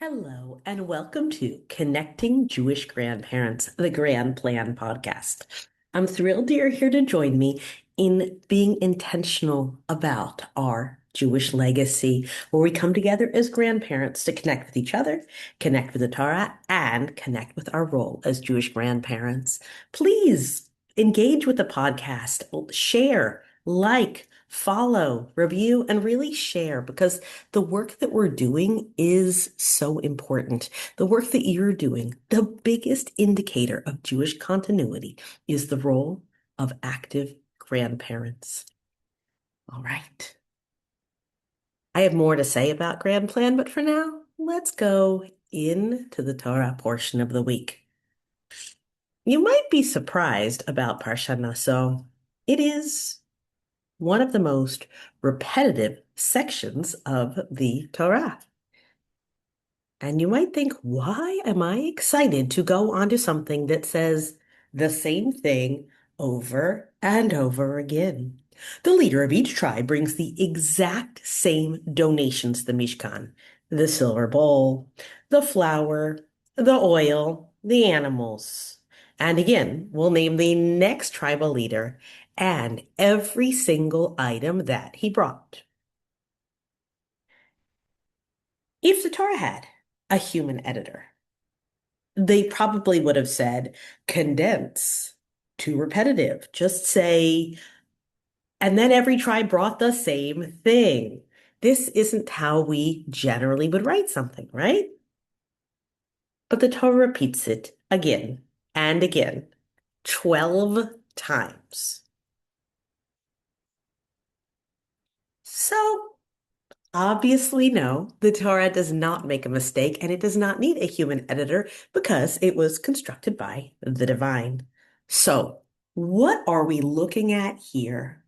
Hello, and welcome to Connecting Jewish Grandparents, the Grand Plan podcast. I'm thrilled you're here to join me in being intentional about our Jewish legacy, where we come together as grandparents to connect with each other, connect with the Torah, and connect with our role as Jewish grandparents. Please engage with the podcast, share, like, follow, review, and really share because the work that we're doing is so important. The work that you're doing, the biggest indicator of Jewish continuity is the role of active grandparents. All right. I have more to say about Grand Plan, but for now, let's go into the Torah portion of the week. You might be surprised about Parashat Naso. It is one of the most repetitive sections of the Torah. And you might think, why am I excited to go onto something that says the same thing over and over again? The leader of each tribe brings the exact same donations to the Mishkan: the silver bowl, the flour, the oil, the animals. And again, we'll name the next tribal leader and every single item that he brought. If the Torah had a human editor, they probably would have said condense, too repetitive. Just say, and then every tribe brought the same thing. This isn't how we generally would write something, right? But the Torah repeats it again and again, 12 times. So obviously, no, the Torah does not make a mistake and it does not need a human editor because it was constructed by the divine. So, what are we looking at here?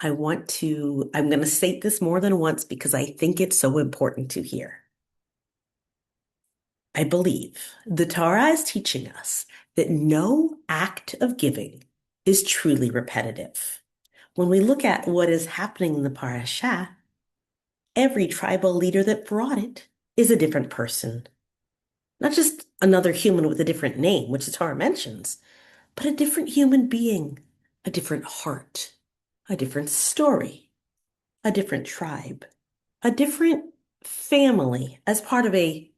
I'm going to state this more than once because I think it's so important to hear. I believe the Torah is teaching us that no act of giving is truly repetitive. When we look at what is happening in the parasha, every tribal leader that brought it is a different person. Not just another human with a different name, which the Torah mentions, but a different human being, a different heart, a different story, a different tribe, a different family as part of the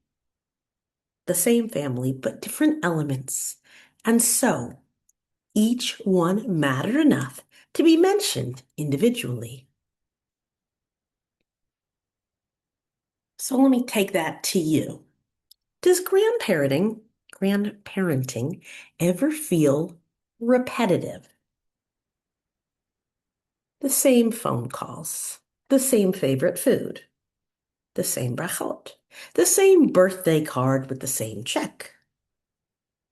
same family, but different elements. And so each one mattered enough to be mentioned individually. So let me take that to you. Does grandparenting ever feel repetitive? The same phone calls, the same favorite food, the same brachot, the same birthday card with the same check,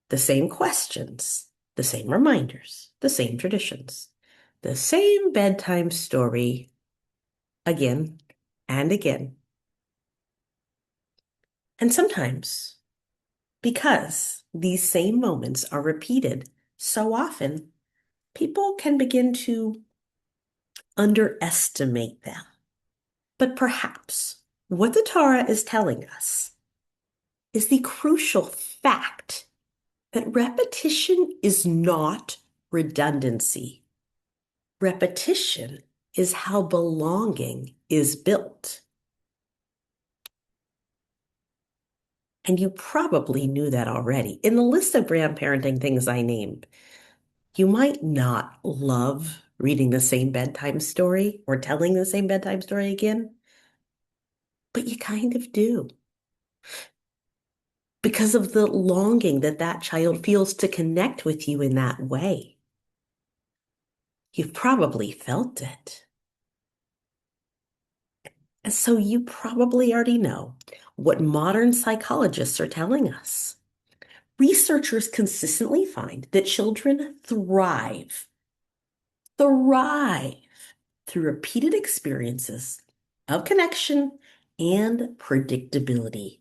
the same questions, the same reminders, the same traditions, the same bedtime story again and again. And sometimes, because these same moments are repeated so often, people can begin to underestimate them. But perhaps what the Torah is telling us is the crucial fact that repetition is not redundancy. Repetition is how belonging is built. And you probably knew that already. In the list of grandparenting things I named, you might not love reading the same bedtime story or telling the same bedtime story again, but you kind of do because of the longing that that child feels to connect with you in that way. You've probably felt it. And so you probably already know what modern psychologists are telling us. Researchers consistently find that children thrive through repeated experiences of connection and predictability.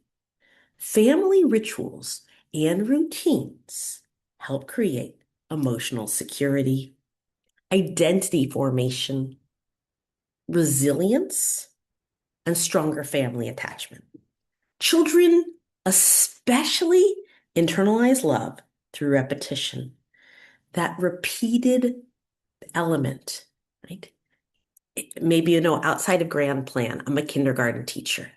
Family rituals and routines help create emotional security, identity formation, resilience, and stronger family attachment. Children especially internalize love through repetition. That repeated element, right? Maybe you know, outside of Grand Plan, I'm a kindergarten teacher.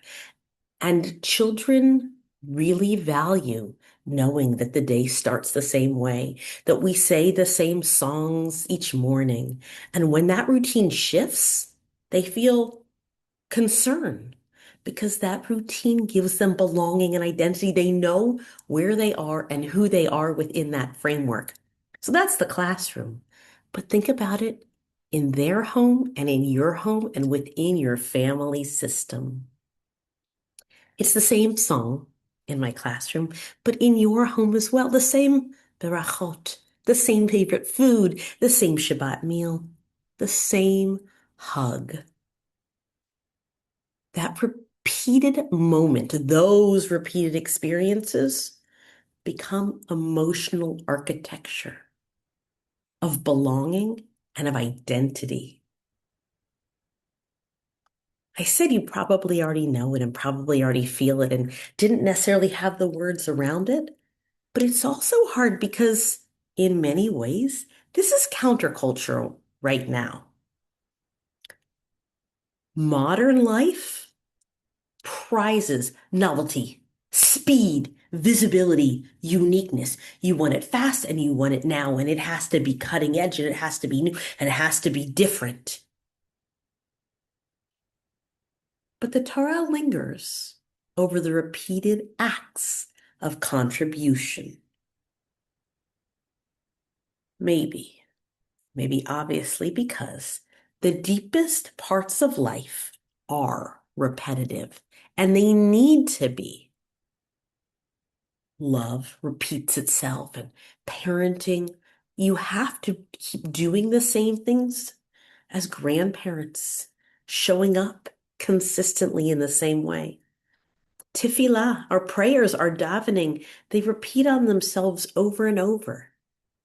And children really value knowing that the day starts the same way, that we say the same songs each morning. And when that routine shifts, they feel concern because that routine gives them belonging and identity. They know where they are and who they are within that framework. So that's the classroom. But think about it in their home and in your home and within your family system. It's the same song in my classroom, but in your home as well, the same berachot, the same favorite food, the same Shabbat meal, the same hug. That repeated moment, those repeated experiences become emotional architecture of belonging and of identity. I said you probably already know it and probably already feel it and didn't necessarily have the words around it, but it's also hard because in many ways, this is countercultural right now. Modern life prizes novelty, speed, visibility, uniqueness. You want it fast and you want it now, and it has to be cutting edge and it has to be new and it has to be different. But the Torah lingers over the repeated acts of contribution. Maybe, maybe obviously because the deepest parts of life are repetitive and they need to be. Love repeats itself and parenting, you have to keep doing the same things as grandparents, showing up consistently in the same way. Tefillah, our prayers, our davening, they repeat on themselves over and over.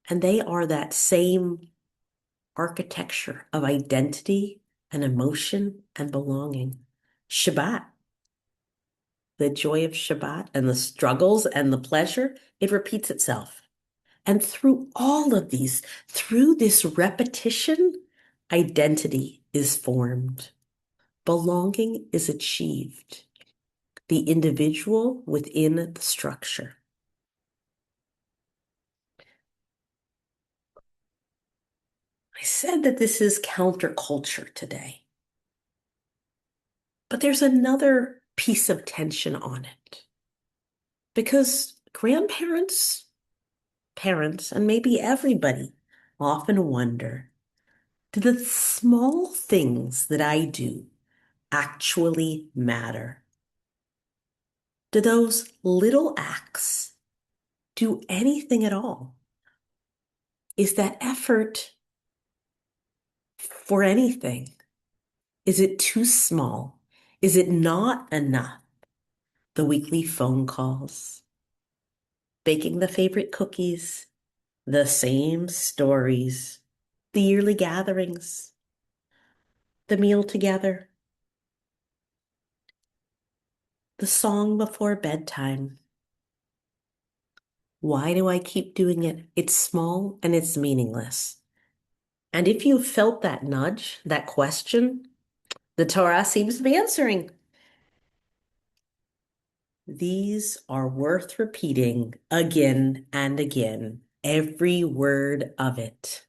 And they are that same architecture of identity and emotion and belonging. Shabbat, the joy of Shabbat and the struggles and the pleasure, it repeats itself. And through all of these, through this repetition, identity is formed. Belonging is achieved. The individual within the structure. I said that this is counterculture today, but there's another piece of tension on it. Because grandparents, parents, and maybe everybody often wonder, do the small things that I do actually matter? Do those little acts do anything at all? Is that effort for anything? Is it too small? Is it not enough? The weekly phone calls, baking the favorite cookies, the same stories, the yearly gatherings, the meal together, the song before bedtime. Why do I keep doing it? It's small and it's meaningless. And if you felt that nudge, that question, the Torah seems to be answering. These are worth repeating again and again, every word of it.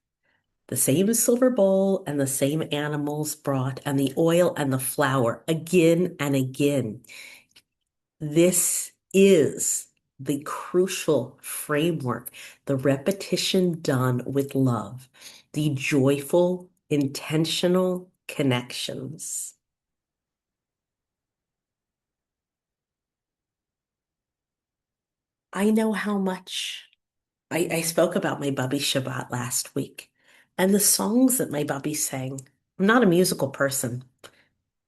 The same silver bowl and the same animals brought, and the oil and the flour again and again. This is the crucial framework, the repetition done with love, the joyful, intentional connections. I know how much I spoke about my Bubby Shabbat last week and the songs that my Bubby sang. I'm not a musical person,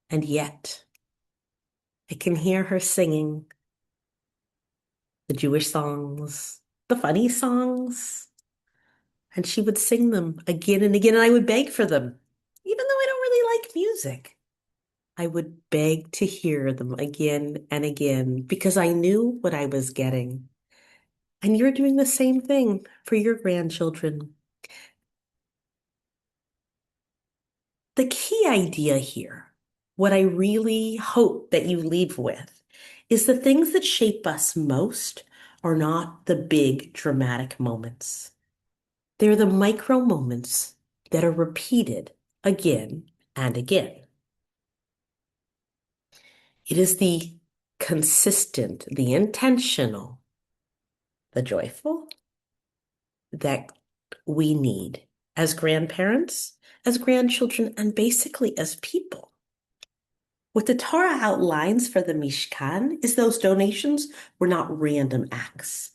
and yet I can hear her singing the Jewish songs, the funny songs, and she would sing them again and again, and I would beg for them, even though I don't really like music. I would beg to hear them again and again because I knew what I was getting. And you're doing the same thing for your grandchildren. The key idea here, what I really hope that you leave with, is the things that shape us most are not the big dramatic moments. They're the micro moments that are repeated again and again. It is the consistent, the intentional, the joyful that we need as grandparents, as grandchildren, and basically as people. What the Torah outlines for the Mishkan is those donations were not random acts.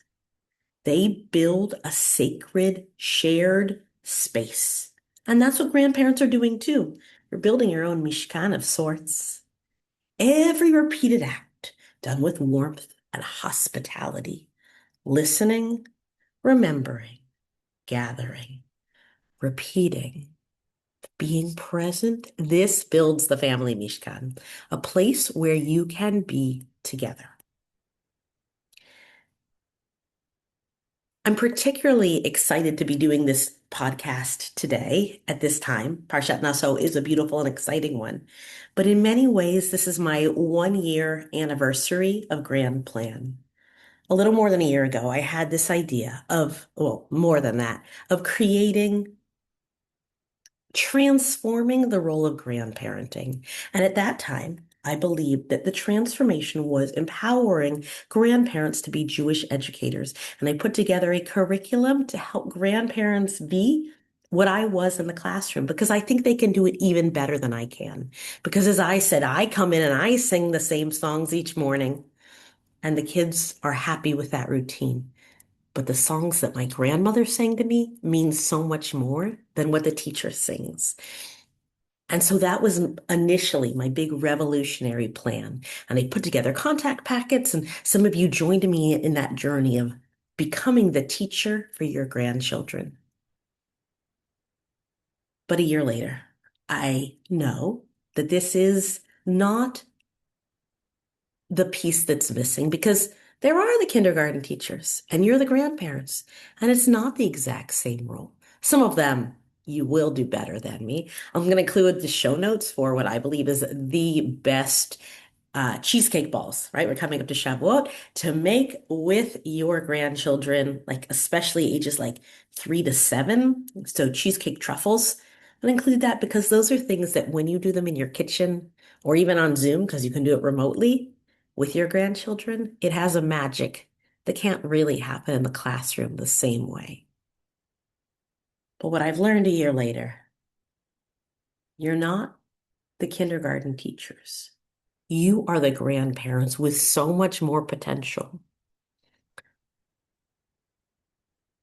They build a sacred, shared space. And that's what grandparents are doing too. You're building your own Mishkan of sorts. Every repeated act done with warmth and hospitality, listening, remembering, gathering, repeating, being present. This builds the family Mishkan, a place where you can be together. I'm particularly excited to be doing this podcast today at this time. Parashat Naso is a beautiful and exciting one. But in many ways, this is my 1 year anniversary of Grand Plan. A little more than a year ago, I had this idea of, well, more than that, of creating transforming the role of grandparenting. And at that time, I believed that the transformation was empowering grandparents to be Jewish educators. And I put together a curriculum to help grandparents be what I was in the classroom because I think they can do it even better than I can. Because as I said, I come in and I sing the same songs each morning, and the kids are happy with that routine. But the songs that my grandmother sang to me mean so much more than what the teacher sings. And so that was initially my big revolutionary plan. And I put together contact packets, and some of you joined me in that journey of becoming the teacher for your grandchildren. But a year later, I know that this is not the piece that's missing because there are the kindergarten teachers and you're the grandparents, and it's not the exact same role. Some of them you will do better than me. I'm going to include the show notes for what I believe is the best cheesecake balls, right? We're coming up to Shavuot to make with your grandchildren, like especially ages like 3 to 7. So cheesecake truffles. I'll include that because those are things that when you do them in your kitchen or even on Zoom, because you can do it remotely with your grandchildren, it has a magic that can't really happen in the classroom the same way. But what I've learned a year later, you're not the kindergarten teachers. You are the grandparents with so much more potential.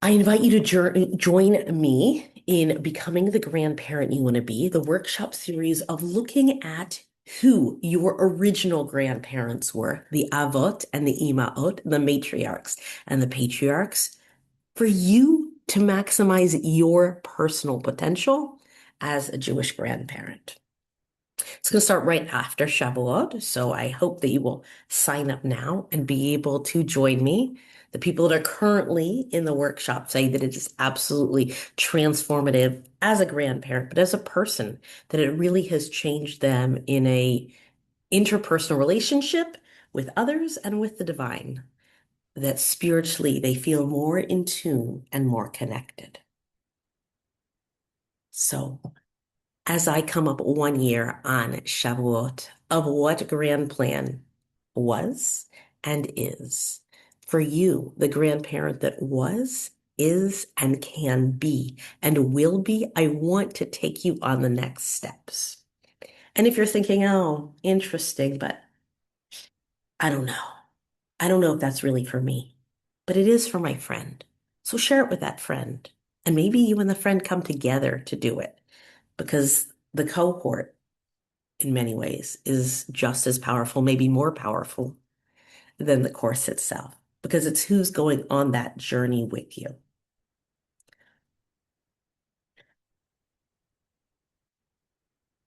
I invite you to join me in becoming the grandparent you want to be, the workshop series of looking at who your original grandparents were, the avot and the imaot, the matriarchs and the patriarchs, for you to maximize your personal potential as a Jewish grandparent. It's going to start right after Shavuot, so I hope that you will sign up now and be able to join me. The people that are currently in the workshop say that it is absolutely transformative as a grandparent, but as a person, that it really has changed them in a interpersonal relationship with others and with the divine, that spiritually they feel more in tune and more connected. So as I come up 1 year on Shavuot of what Grand Plan was and is for you, the grandparent that was, is, and can be, and will be, I want to take you on the next steps. And if you're thinking, oh, interesting, but I don't know. I don't know if that's really for me, but it is for my friend. So share it with that friend. And maybe you and the friend come together to do it because the cohort in many ways is just as powerful, maybe more powerful than the course itself, because it's who's going on that journey with you.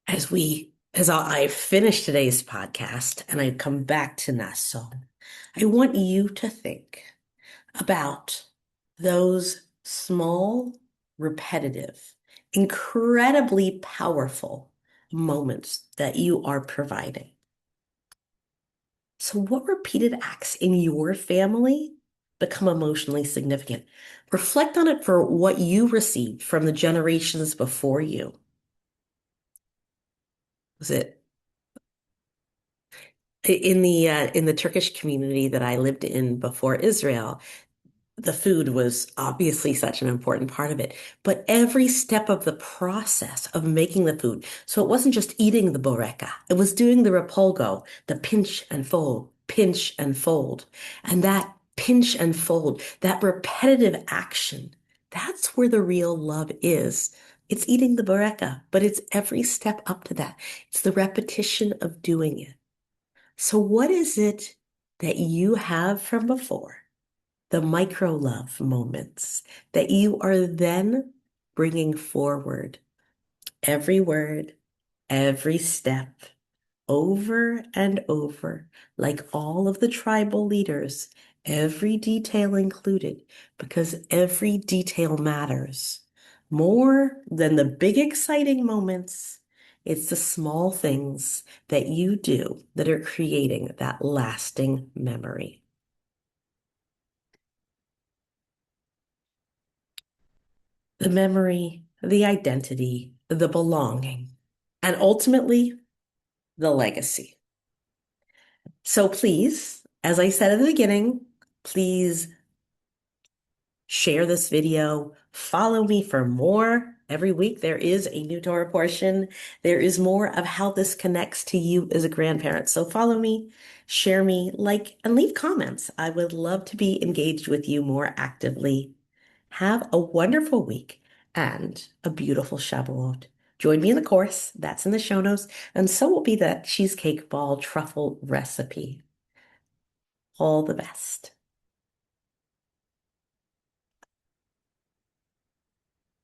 As we As I finish today's podcast and I come back to Naso, I want you to think about those small, repetitive, incredibly powerful moments that you are providing. So, what repeated acts in your family become emotionally significant? Reflect on it for what you received from the generations before you. Was it in the Turkish community that I lived in before Israel? The food was obviously such an important part of it, but every step of the process of making the food. So it wasn't just eating the boreka, it was doing the repolgo, the pinch and fold, pinch and fold. And that pinch and fold, that repetitive action, that's where the real love is. It's eating the boreka, but it's every step up to that. It's the repetition of doing it. So what is it that you have from before? The micro love moments that you are then bringing forward every word, every step, over and over, like all of the tribal leaders, every detail included, because every detail matters more than the big exciting moments. It's the small things that you do that are creating that lasting memory. The memory, the identity, the belonging, and ultimately the legacy. So please, as I said at the beginning, please share this video. Follow me for more. Every week there is a new Torah portion. There is more of how this connects to you as a grandparent. So follow me, share me, like, and leave comments. I would love to be engaged with you more actively. Have a wonderful week and a beautiful Shavuot. Join me in the course, that's in the show notes, and so will be that cheesecake ball truffle recipe. All the best.